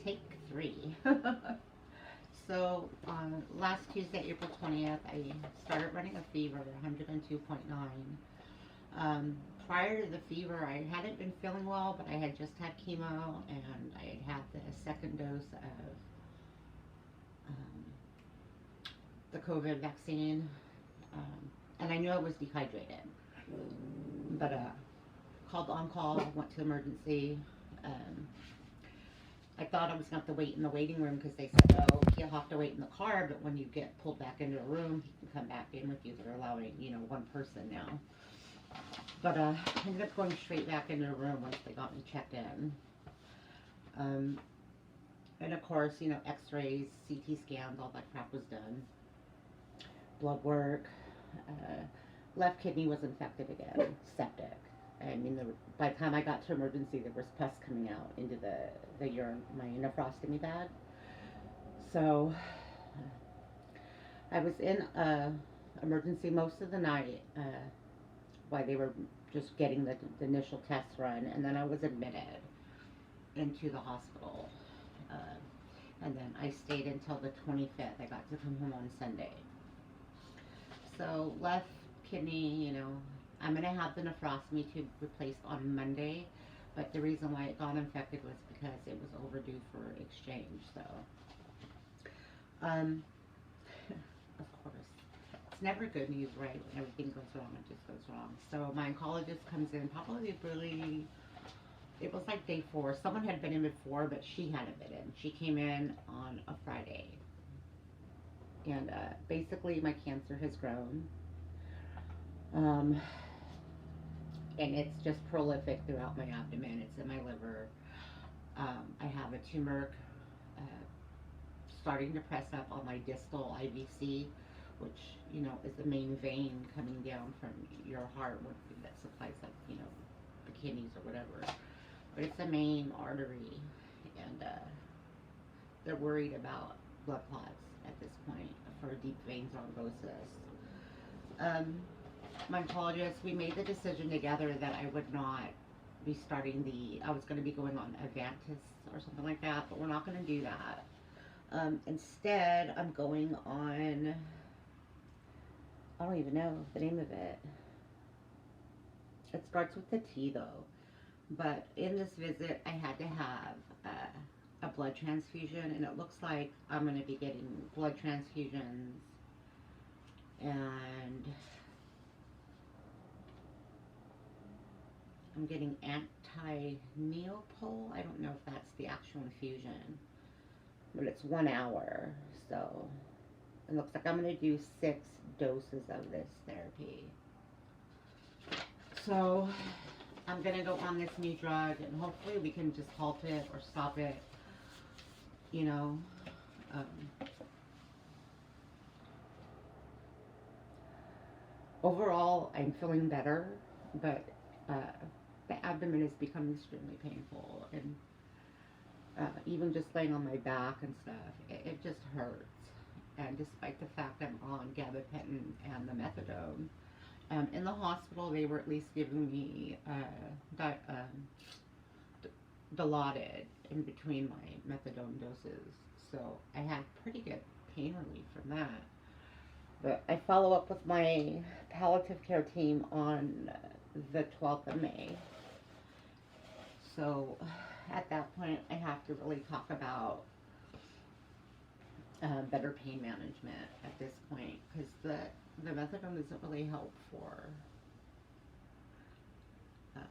Take three. So last Tuesday, April 20th, I started running a fever, 102.9. Prior to the fever, I hadn't been feeling well, but I had just had chemo and I had had the second dose of um, the COVID vaccine. And I knew I was dehydrated, but called on call, went to emergency. Um, I thought I was going to have to wait in the waiting room because they said, oh, he'll have to wait in the car, but when you get pulled back into a room, he can come back in with you. They're allowing, one person now. But I ended up going straight back into the room once they got me checked in. And of course, x-rays, CT scans, all that crap was done. Blood work. Left kidney was infected again, septic. I mean, by the time I got to emergency, there was pus coming out into the urine, my nephrostomy bag. So I was in emergency most of the night while they were just getting the initial tests run, and then I was admitted into the hospital. And then I stayed until the 25th. I got to come home on Sunday. So left kidney, I'm going to have the nephrostomy tube replaced on Monday, but the reason why it got infected was because it was overdue for exchange. So, of course, it's never good news, right? When everything goes wrong, it just goes wrong. So my oncologist comes in it was like day 4. Someone had been in before, but she hadn't been in. She came in on a Friday. And basically my cancer has grown. And it's just prolific throughout my abdomen. It's in my liver. I have a tumor starting to press up on my distal IVC, which, is the main vein coming down from your heart that supplies, like, the kidneys or whatever. But it's a main artery, and they're worried about blood clots at this point for deep vein thrombosis. My oncologist, we made the decision together that I would not be starting I was going to be going on Avantis or something like that, but we're not going to do that. Instead, I'm going on, I don't even know the name of it. It starts with a T though. But in this visit, I had to have a blood transfusion, and it looks like I'm going to be getting blood transfusions and I'm getting anti-neopol. I don't know if that's the actual infusion, but it's 1 hour. So it looks like I'm going to do 6 doses of this therapy. So I'm going to go on this new drug, and hopefully we can just halt it or stop it, overall, I'm feeling better, but the abdomen has become extremely painful, and even just laying on my back and stuff, it just hurts. And despite the fact I'm on gabapentin and the methadone, in the hospital they were at least giving me Dilaudid in between my methadone doses, so I had pretty good pain relief from that. But I follow up with my palliative care team on the 12th of May. So at that point, I have to really talk about better pain management at this point, because the methadone doesn't really help for the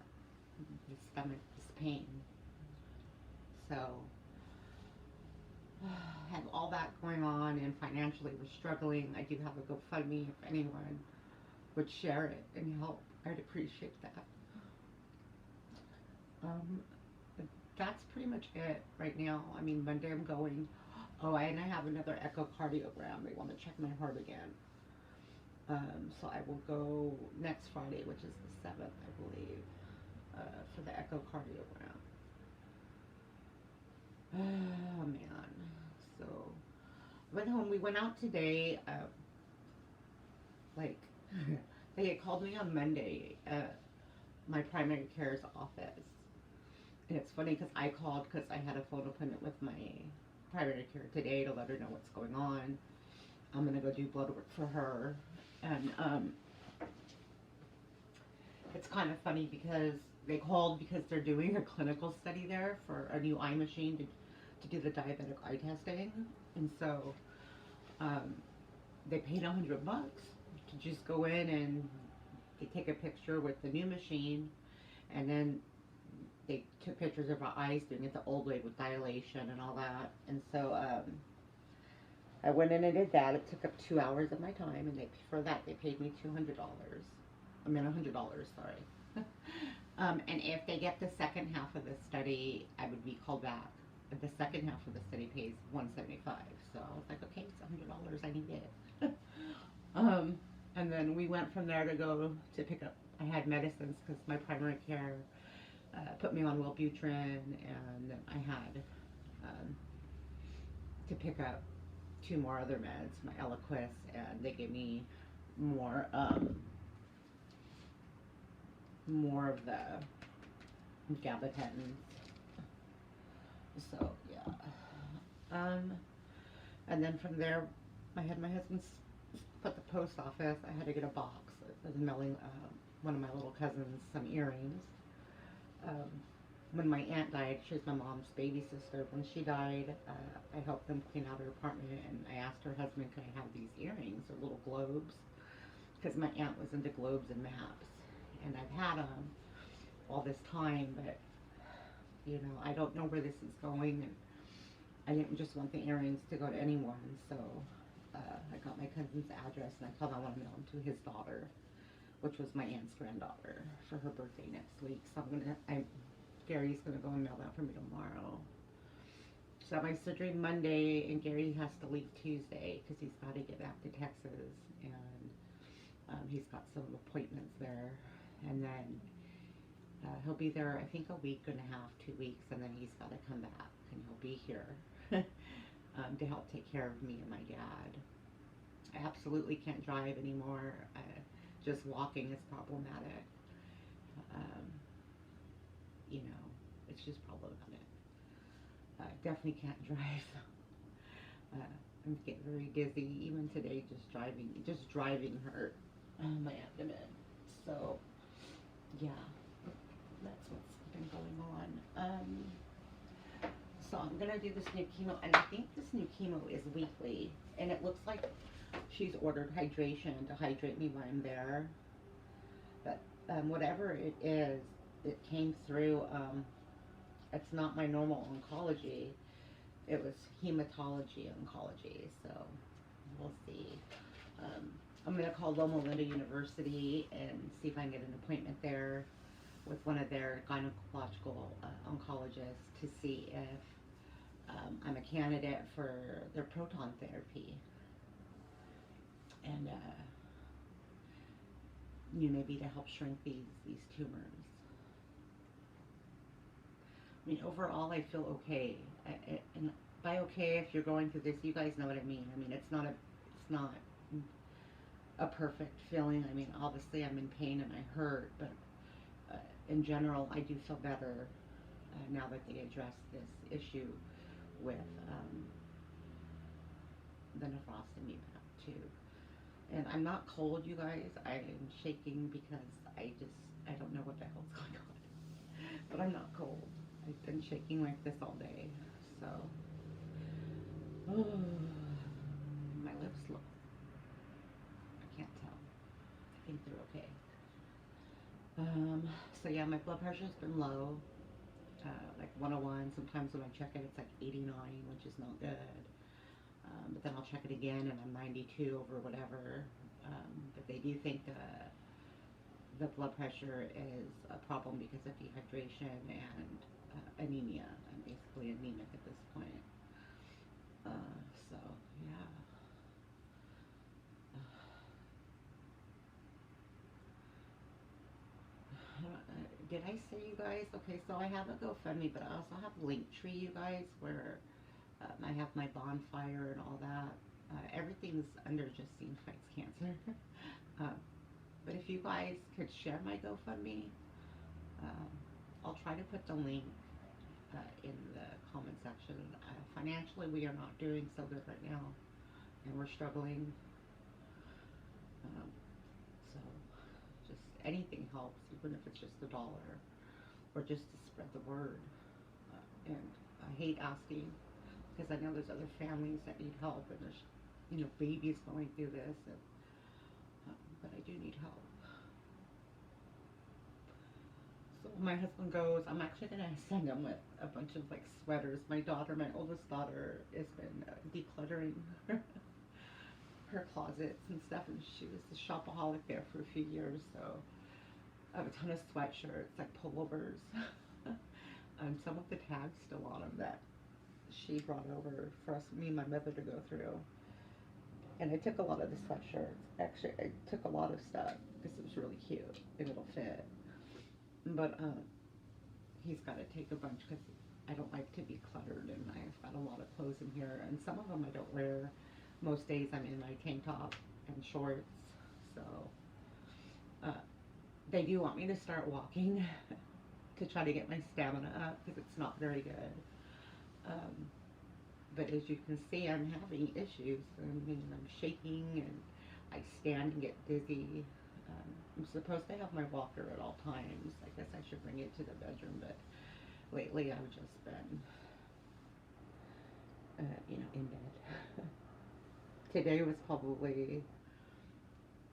stomach, this pain. So have all that going on, and financially we're struggling. I do have a GoFundMe if anyone would share it and help. I'd appreciate that. That's pretty much it right now. I mean, Monday I'm going. Oh, and I have another echocardiogram. They want to check my heart again. So I will go next Friday, which is the 7th, I believe, for the echocardiogram. Oh, man. So, went home. We went out today. They had called me on Monday at my primary care's office. And it's funny because I called because I had a phone appointment with my primary care today to let her know what's going on. I'm gonna go do blood work for her, and it's kind of funny because they called because they're doing a clinical study there for a new eye machine to do the diabetic eye testing, and so um, they paid $100 to just go in and they take a picture with the new machine, and then they took pictures of our eyes doing it the old way with dilation and all that, and so I went in and did that. It took up 2 hours of my time, and for that they paid me $200. I mean $100, sorry. And if they get the second half of the study, I would be called back. But the second half of the study pays 175. So I was like, okay, it's $100. I need it. um, and then we went from there to go to pick up. I had medicines because my primary care put me on Wellbutrin, and then I had to pick up 2 more other meds, my Eliquis, and they gave me more more of the gabapentin. So yeah, and then from there, I had my husband put the post office. I had to get a box. I was mailing one of my little cousins some earrings. Um, when my aunt died, she was my mom's baby sister. When she died, I helped them clean out her apartment, and I asked her husband, could I have these earrings or little globes? Because my aunt was into globes and maps, and I've had them all this time, but you know, I don't know where this is going, and I didn't just want the earrings to go to anyone, so I got my cousin's address, and I told him I want to mail them to his daughter, which was my aunt's granddaughter, for her birthday next week. So Gary's gonna go and mail that for me tomorrow. So I have my surgery Monday, and Gary has to leave Tuesday because he's got to get back to Texas, and he's got some appointments there, and then he'll be there, I think, a week and a half, 2 weeks, and then he's got to come back, and he'll be here to help take care of me and my dad. I absolutely can't drive anymore. Just walking is problematic. You know, it's just problematic. I definitely can't drive. I'm getting very dizzy. Even today, just driving hurt my abdomen. So, yeah, that's what's been going on. So I'm gonna do this new chemo, and I think this new chemo is weekly, and it looks like she's ordered hydration to hydrate me while I'm there. But whatever it is, it came through. It's not my normal oncology. It was hematology oncology. So we'll see. I'm gonna call Loma Linda University and see if I can get an appointment there with one of their gynecological oncologists to see if I'm a candidate for their proton therapy, and maybe to help shrink these tumors. I mean, overall, I feel okay. And by okay, if you're going through this, you guys know what I mean. I mean, it's not a perfect feeling. I mean, obviously, I'm in pain and I hurt, but in general, I do feel better now that they addressed this issue with the nephrostomy too. And I'm not cold, you guys. I am shaking because I don't know what the hell's going on. But I'm not cold. I've been shaking like this all day. So, my lips look, I can't tell. I think they're okay. So yeah, my blood pressure's been low, like 101. Sometimes when I check it, it's like 89, which is not good. But then I'll check it again, and I'm 92 over whatever. But they do think the blood pressure is a problem because of dehydration and anemia. I'm basically anemic at this point. So yeah. Did I say, you guys? Okay, so I have a GoFundMe, but I also have Linktree, you guys, where I have my bonfire and all that. Everything's under Justine Fights Cancer. But if you guys could share my GoFundMe, I'll try to put the link in the comment section. Financially, we are not doing so good right now, and we're struggling. Um, so, just anything helps, even if it's just $1, or just to spread the word. And I hate asking because I know there's other families that need help, and there's, babies going through this, and, but I do need help. So when my husband goes, I'm actually gonna send him with a bunch of like sweaters. My daughter, my oldest daughter, has been decluttering her closets and stuff, and she was a shopaholic there for a few years. So I have a ton of sweatshirts, like pullovers, and some of the tags still on them that she brought over for us, me and my mother, to go through. And I took a lot of the sweatshirts. Actually, I took a lot of stuff because it was really cute and it'll fit. But he's got to take a bunch because I don't like to be cluttered, and I've got a lot of clothes in here, and some of them I don't wear. Most days I'm in my tank top and shorts. So they do want me to start walking to try to get my stamina up because it's not very good. But as you can see, I'm having issues. I mean, I'm shaking, and I stand and get dizzy. I'm supposed to have my walker at all times. I guess I should bring it to the bedroom, but lately I've just been, in bed. Today was probably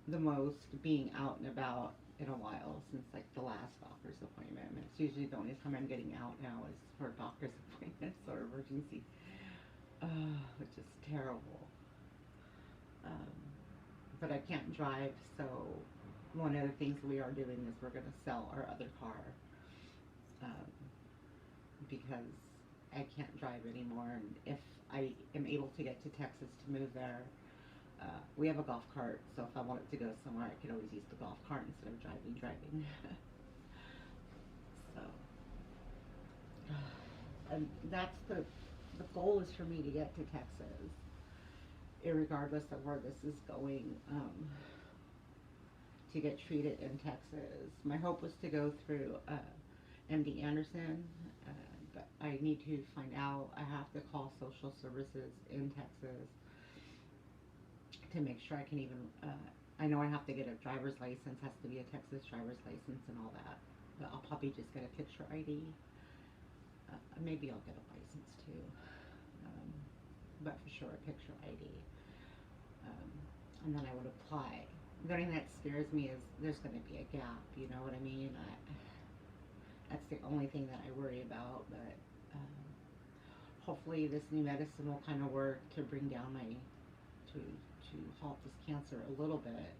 the most being out and about in a while since like the last doctor's appointment. And it's usually the only time I'm getting out now is for doctor's appointments or emergency, which is terrible. But I can't drive, so one of the things we are doing is we're going to sell our other car, because I can't drive anymore. And if I am able to get to Texas to move there, we have a golf cart, so if I wanted to go somewhere, I could always use the golf cart instead of driving. So, and that's the goal, is for me to get to Texas, irregardless of where this is going, to get treated in Texas. My hope was to go through MD Anderson, but I need to find out. I have to call social services in Texas to make sure I can even, I know I have to get a driver's license, has to be a Texas driver's license and all that, but I'll probably just get a picture ID. Maybe I'll get a license too, but for sure a picture ID. And then I would apply. The only thing that scares me is there's going to be a gap, you know what I mean? That's the only thing that I worry about, but hopefully this new medicine will kind of work to bring down to halt this cancer a little bit.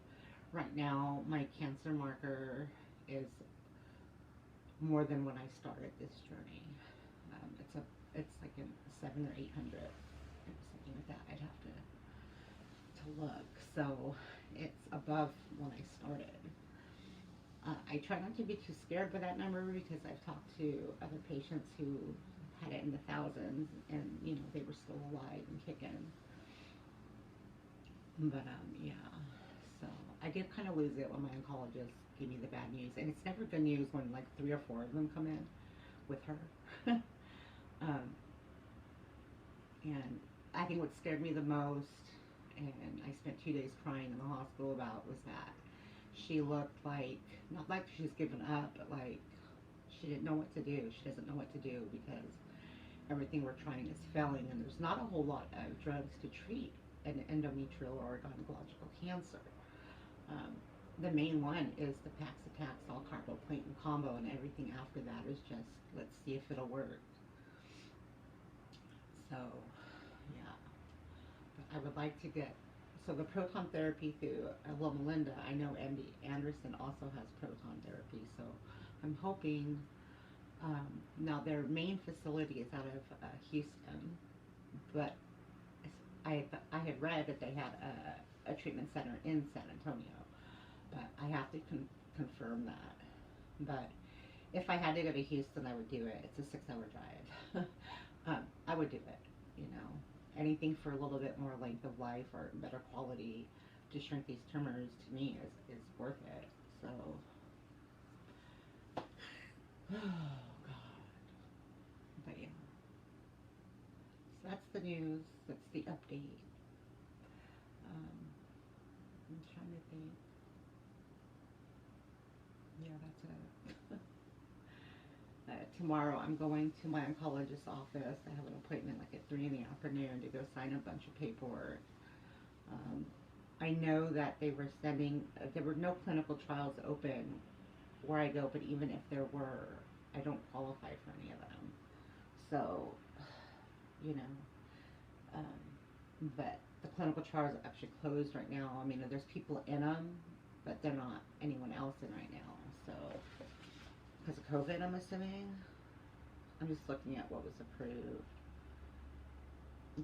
Right now, my cancer marker is more than when I started this journey. It's like a 700 or 800, something like that. I'd have to look. So it's above when I started. I try not to be too scared by that number because I've talked to other patients who had it in the thousands, and they were still alive and kicking. But yeah, so I did kind of lose it when my oncologist gave me the bad news, and it's never good news when like 3 or 4 of them come in with her. And I think what scared me the most, and I spent 2 days crying in the hospital about, was that she looked like, not like she's given up, but like she didn't know what to do. She doesn't know what to do because everything we're trying is failing, and there's not a whole lot of drugs to treat an endometrial or gynecological cancer. The main one is the Paclitaxel carboplatin combo, and everything after that is just, let's see if it'll work. So, yeah. But I would like to get, so the proton therapy through Loma Linda, I know MD Anderson also has proton therapy, so I'm hoping, now their main facility is out of Houston, but I had read that they had a treatment center in San Antonio, but I have to confirm that. But if I had to go to Houston, I would do it. It's a 6-hour drive. I would do it, anything for a little bit more length of life or better quality to shrink these tumors, to me, is worth it. So, oh God. But So that's the news. That's the update. I'm trying to think. Yeah, that's it. Tomorrow I'm going to my oncologist's office. I have an appointment like at 3 in the afternoon to go sign a bunch of paperwork. Um, I know that they were sending, there were no clinical trials open where I go, but even if there were, I don't qualify for any of them. So, you know, but the clinical trials are actually closed right now. I mean, there's people in them, but they're not anyone else in right now. So, because of COVID, I'm assuming. I'm just looking at what was approved.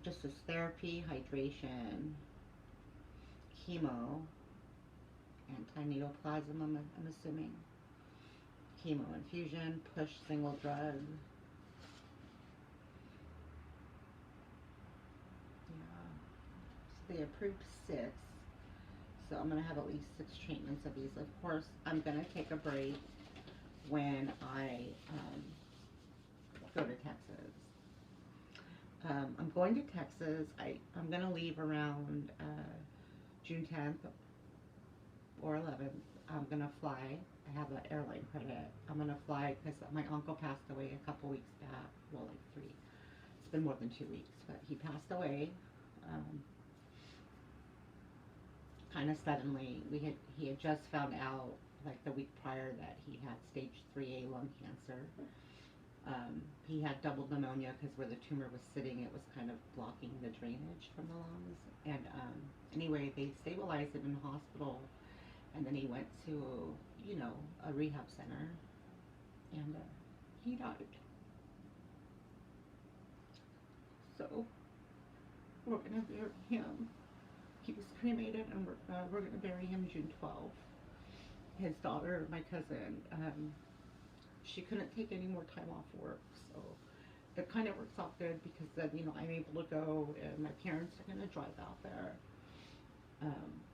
Just as therapy, hydration, chemo, anti-neoplasm, I'm assuming. Chemo infusion, push single drug. Yeah. So they approved 6. So I'm going to have at least 6 treatments of these. Of course, I'm going to take a break when I go to Texas. I'm going to Texas. I'm going to leave around June 10th or 11th. I'm going to fly. I have an airline credit. I'm going to fly because my uncle passed away a couple weeks back. Well, like 3. It's been more than 2 weeks, but he passed away. Kind of suddenly. He had just found out like the week prior that he had stage 3A lung cancer. He had double pneumonia because where the tumor was sitting, it was kind of blocking the drainage from the lungs. And anyway, they stabilized him in the hospital, and then he went to, a rehab center, and he died. So we're gonna bury him. He was cremated, and we're gonna bury him June 12th. His daughter, my cousin, she couldn't take any more time off work, so it kind of works out good because then, I'm able to go, and my parents are going to drive out there.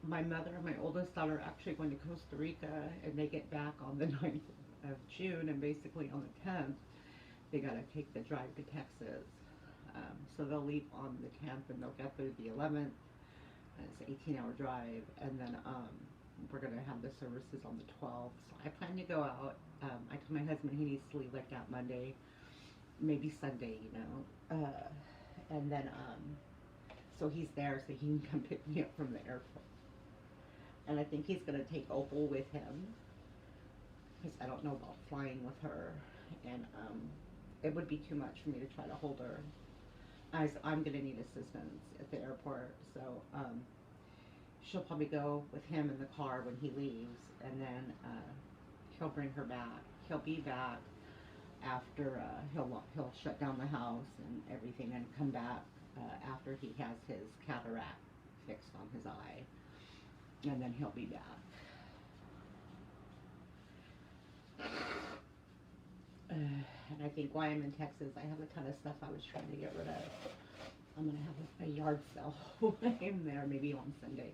My mother and my oldest daughter are actually going to Costa Rica, and they get back on the 9th of June, and basically on the 10th, they got to take the drive to Texas. So they'll leave on the 10th, and they'll get there the 11th, and it's an 18-hour drive, and then we're going to have the services on the 12th. So I plan to go out. I told my husband he needs to leave like that Monday, maybe Sunday, and then so he's there so he can come pick me up from the airport. And I think he's going to take Opal with him because I don't know about flying with her, and it would be too much for me to try to hold her. I'm going to need assistance at the airport, so she'll probably go with him in the car when he leaves, and then he'll bring her back. He'll be back after he'll shut down the house and everything, and come back after he has his cataract fixed on his eye, and then he'll be back. And I think while I'm in Texas, I have a ton of stuff I was trying to get rid of. I'm gonna have a yard sale while I'm there, maybe on Sunday,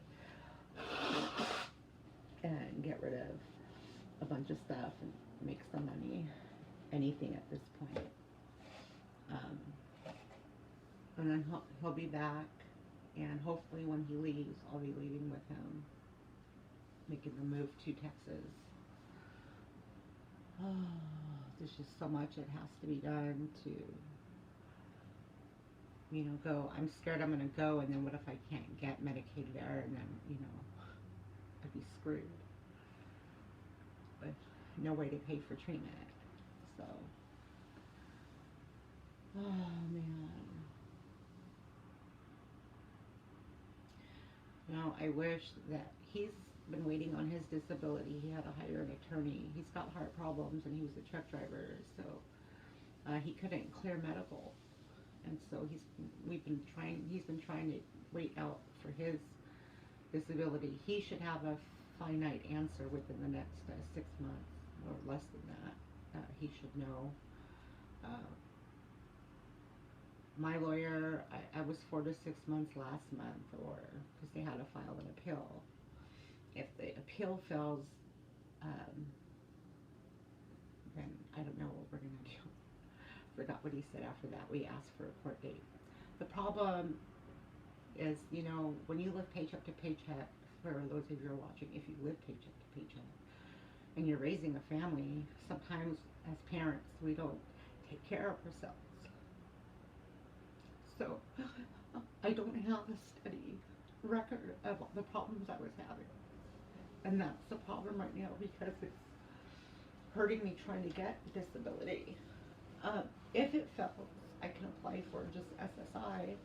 and get rid of a bunch of stuff and make some money. Anything at this point. And then he'll be back, and hopefully when he leaves, I'll be leaving with him, making the move to Texas. Oh, there's just so much that has to be done to, go. I'm scared I'm going to go, and then what if I can't get Medicaid there, and then, I'd be screwed. But no way to pay for treatment. So, oh man. I wish that he's been waiting on his disability. He had to hire an attorney. He's got heart problems, and he was a truck driver, so he couldn't clear medical, and so he's been trying to wait out for his disability. He should have a finite answer within the next 6 months or less than that. He should know. My lawyer, I was 4 to 6 months last month, or because they had to file an appeal. If the appeal fails, then I don't know what we're going to do. Forgot what he said after that. We asked for a court date. The problem is, you know, when you live paycheck to paycheck, for those of you who are watching, if you live paycheck to paycheck and you're raising a family, sometimes as parents we don't take care of ourselves. So I don't have a steady record of the problems I was having. And that's the problem right now because it's hurting me trying to get disability. If it fails, I can apply for just SSI,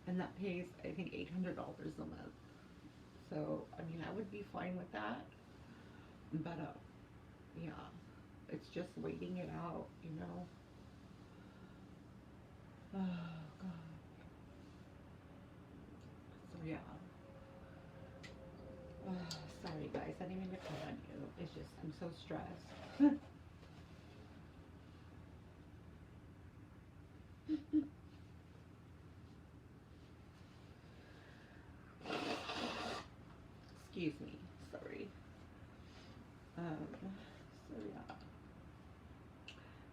and that pays, I think, $800 a month. So, I mean, I would be fine with that. But, yeah, it's just waiting it out, you know. Oh, God. So, yeah. Sorry, guys. I didn't mean to cut on you. It's just, I'm so stressed. Excuse me. Sorry. So, yeah.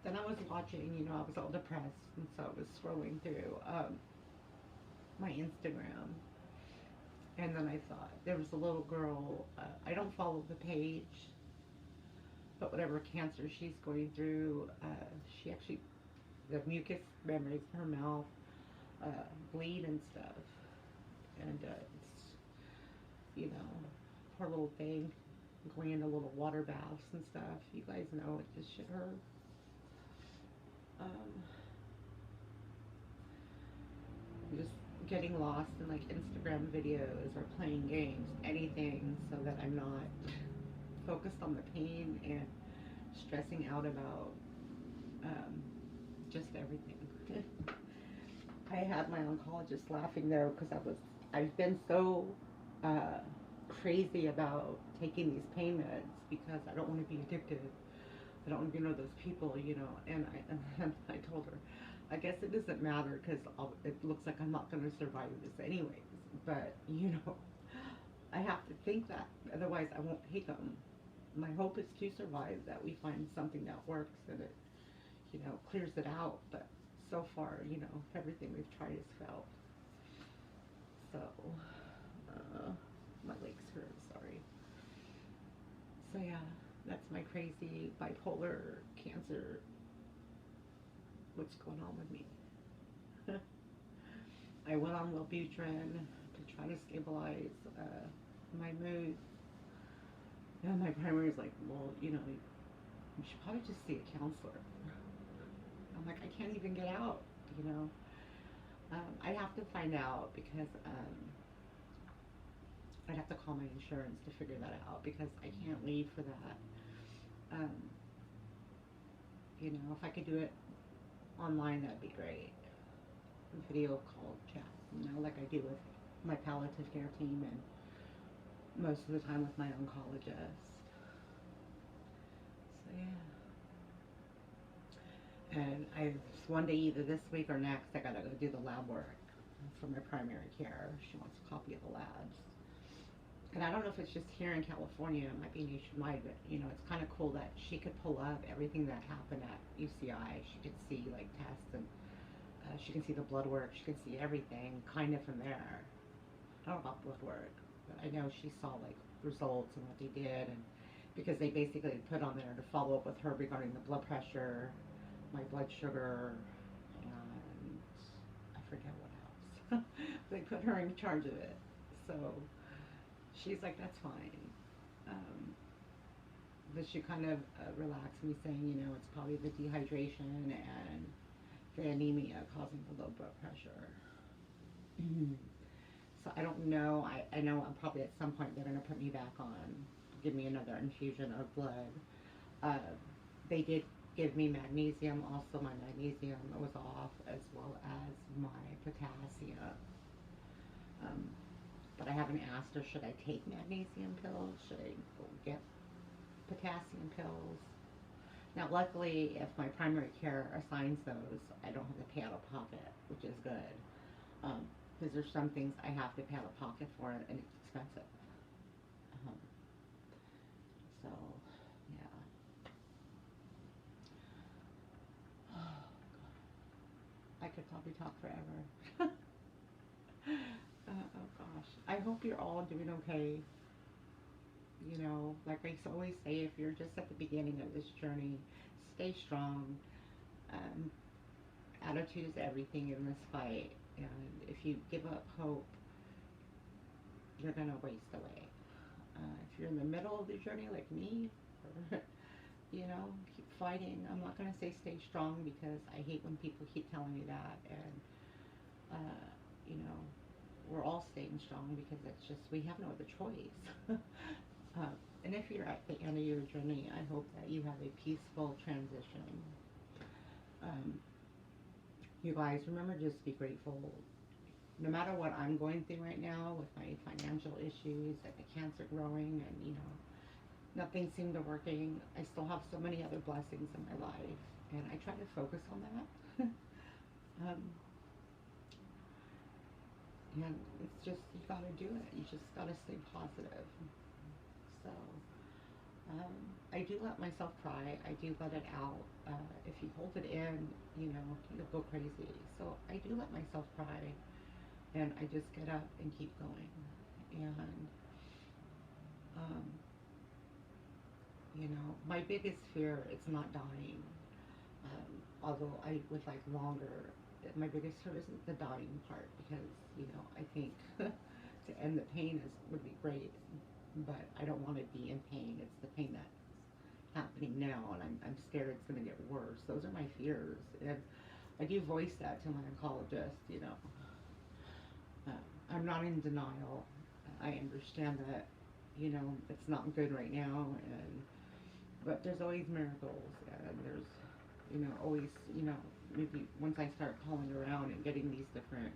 Then I was watching, you know, I was all depressed, and so I was scrolling through my Instagram. And then I thought, there was a little girl, I don't follow the page, but whatever cancer she's going through, she actually, the mucus membranes in her mouth bleed and stuff. And it's, you know, poor little thing, going into little water baths and stuff. You guys know it just should hurt. Just getting lost in like Instagram videos or playing games, anything, so that I'm not focused on the pain and stressing out about just everything. I had my oncologist laughing there because I've been so crazy about taking these pain meds because I don't want to be addicted. I don't want to be one of those people, you know. And I told her, I guess it doesn't matter because it looks like I'm not going to survive this anyways. But, you know, I have to think that. Otherwise, I won't take them. My hope is to survive, that we find something that works and it, you know, clears it out. But so far, you know, everything we've tried has failed. So, my legs hurt, sorry. So, yeah, that's my crazy bipolar cancer. What's going on with me? I went on Wellbutrin to try to stabilize my mood. And my primary is like, well, you know, you should probably just see a counselor. I'm like, I can't even get out, you know. I have to find out because I'd have to call my insurance to figure that out because I can't leave for that. You know, if I could do it online, that'd be great. Video call chat, you know, like I do with my palliative care team and most of the time with my oncologist. So yeah. And one day, either this week or next, I gotta go do the lab work for my primary care. She wants a copy of the labs. And I don't know if it's just here in California, it might be nationwide, but you know, it's kind of cool that she could pull up everything that happened at UCI. She could see like tests and she can see the blood work, she can see everything kind of from there. I don't know about blood work, but I know she saw like results and what they did, and because they basically put on there to follow up with her regarding the blood pressure, my blood sugar, and I forget what else. They put her in charge of it. So she's like, that's fine. But she kind of relaxed me saying, you know, it's probably the dehydration and the anemia causing the low blood pressure. So I don't know. I know I'm probably at some point they're going to put me back on, give me another infusion of blood. They did give me magnesium. Also, my magnesium was off, as well as my potassium. But I haven't asked her, should I take magnesium pills? Should I go get potassium pills? Now, luckily, if my primary care assigns those, I don't have to pay out of pocket, which is good. Because there's some things I have to pay out of pocket for, and it's expensive. So, yeah. I could probably talk forever. Oh gosh. I hope you're all doing okay. You know, like I always say, if you're just at the beginning of this journey, stay strong. Um, Attitude is everything in this fight. And if you give up hope, you're going to waste away. If you're in the middle of the journey like me, or, you know, keep fighting. I'm not going to say stay strong because I hate when people keep telling me that. And, you know, we're all staying strong because it's just, we have no other choice. And if you're at the end of your journey, I hope that you have a peaceful transition. Um, you guys, remember, just be grateful. No matter what I'm going through right now with my financial issues and the cancer growing and, you know, nothing seemed to working, I still have so many other blessings in my life. And I try to focus on that. um, and it's just, you gotta do it. You just gotta stay positive. So, I do let myself cry. I do let it out. If you hold it in, you know, you'll go crazy. So I do let myself cry, and I just get up and keep going. And, um, you know, my biggest fear is not dying. Although I would like longer. My biggest fear isn't the dying part because, you know, I think to end the pain would be great, but I don't want to be in pain. It's the pain that's happening now, and I'm scared it's going to get worse. Those are my fears, and I do voice that to my oncologist. You know, I'm not in denial. I understand that, you know, it's not good right now, and but there's always miracles, and there's, you know, always, you know, maybe once I start calling around and getting these different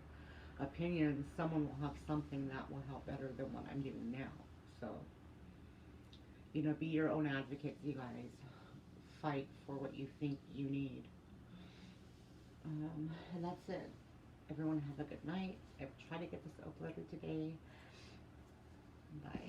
opinions, someone will have something that will help better than what I'm doing now. So, you know, be your own advocate, you guys. Fight for what you think you need. And that's it. Everyone have a good night. I try to get this uploaded today. Bye.